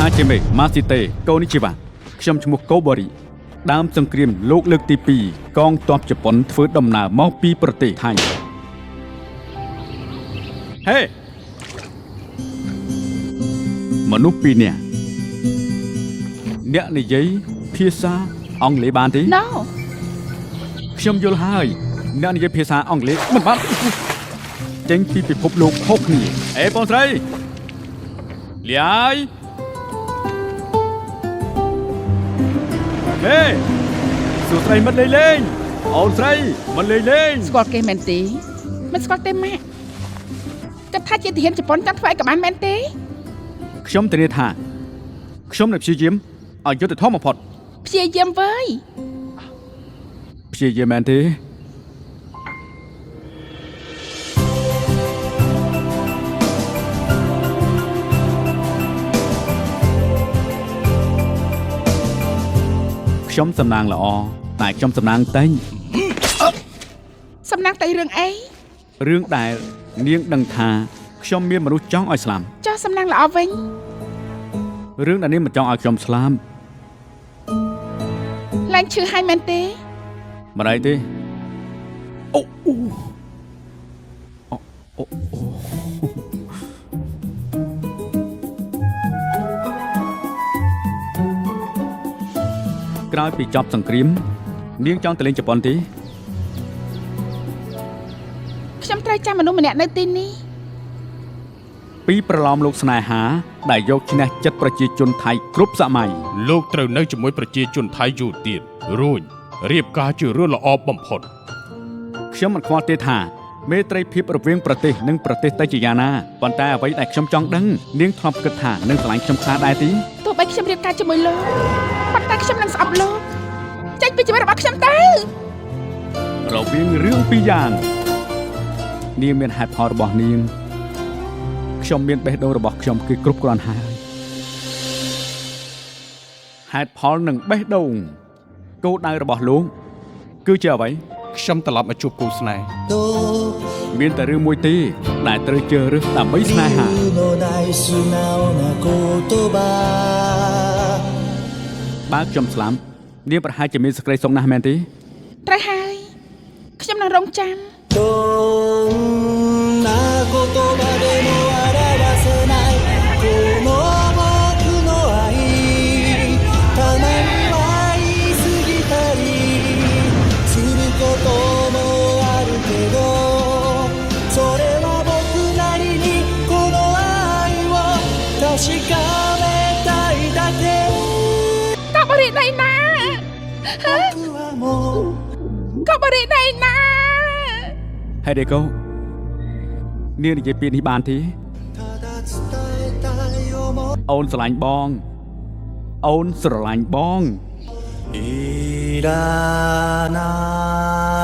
ហាជេមេម៉ាស៊ីតេកូនីជីវ៉ាខ្ញុំឈ្មោះកូបូរីដើមសង្គ្រាមលោកលើកទី2កងទ័ពជប៉ុនធ្វើដំណើរមកពីប្រទេសថៃហេមនុស្សពីរនាក់អ្នកនិយាយភាសាអង់គ្លេសបានទេ No ខ្ញុំយល់ហើយអ្នកនិយាយភាសាអង់គ្លេសមិនបានចេញពីពិភពលោកខុសគ្នាអេបងស្រីលាយហេសួស្ដីមិត្តលេងអូនស្រីមិនលេង ស្គាល់គេមែនទេមិនស្គាល់ទេម៉ាក់គាត់ថាជាទាហានជប៉ុនចង់ធ្វើអីក៏បានមែនទេ ខ្ញុំធានាថាខ្ញុំនឹងព្យាយាមឲ្យយុត្តិធម៌បំផុត ព្យាយាមវើយ ព្យាយាមមែនទេខ្ញុំសំណាងល្អតែខ្ញុំសំណាងតែង សំណាងតែរឿងអី រឿងដែលនាងដឹងថាខ្ញុំមានមនុស្សចង់ឲ្យស្លាប់ ចោះសំណាងល្អវិញ រឿងដែលនាងមិនចង់ឲ្យខ្ញុំស្លាប់ ឡើងឈឺហើយមែនទេ មិនអីទេអូអូអូក្រោយពីចប់សង្គ្រាមនាងចង់ទៅលេងជប៉ុនទេ ខ្ញុំត្រូវចាំមនុស្សម្នាក់នៅទីនេះ ពីប្រឡំលោកស្នេហាដែលយកឈ្នះចិត្តប្រជាជនថៃគ្រប់សម័យ លោកត្រូវនៅជាមួយប្រជាជនថៃយូរទៀតរួចរៀបការជារឿងល្អបំផុត ខ្ញុំមិនខ្វល់ទេថាមេត្រីភាពរវាងប្រទេសនិងប្រទេសទៅជាយ៉ាងណាប៉ុន្តែអ្វីដែលខ្ញុំចង់ដឹងនាងធ្លាប់គិតថានឹងឆ្លាញ់ខ្ញុំខ្លះដែរទេ ទោះបីខ្ញុំរៀបការជាមួយលោកប៉ុន្តែខ្ញុំនឹងស្អប់លោកចេញពីជីវិតរបស់ខ្ញុំទៅ រវាងរឿងពីរយ៉ាងនាងមានហេតុផលរបស់នាងខ្ញុំមានបេះដូងរបស់ខ្ញុំគឺគ្រប់គ្រាន់ហើយហេតុផលនឹងបេះដូងគោលដៅរបស់លោកគឺជាអ្វី ខ្ញុំត្រឡប់មកជួបគូស្នេហ៍ មានតែរឿងមួយទេដែលត្រូវជ្រើសរើសដើម្បីស្នេហាបើខ្ញុំស្លាប់នាងប្រហែលជាមានសេចក្តីសុខណាស់មែនទេ ត្រូវហើយខ្ញុំនឹងរងចាំ どんな言葉でも表せないこの僕の愛たまには言い過ぎたりすることもあるけどそれは僕なりにこの愛を確かめたいだけ កបរិណៃណា 僕はもう កបរិណៃណា ហេតុអីកូនាងនិយាយពាក្យនេះបានទេ ただ伝えたい想い អូនស្រឡាញ់បងអូនស្រឡាញ់បង いらない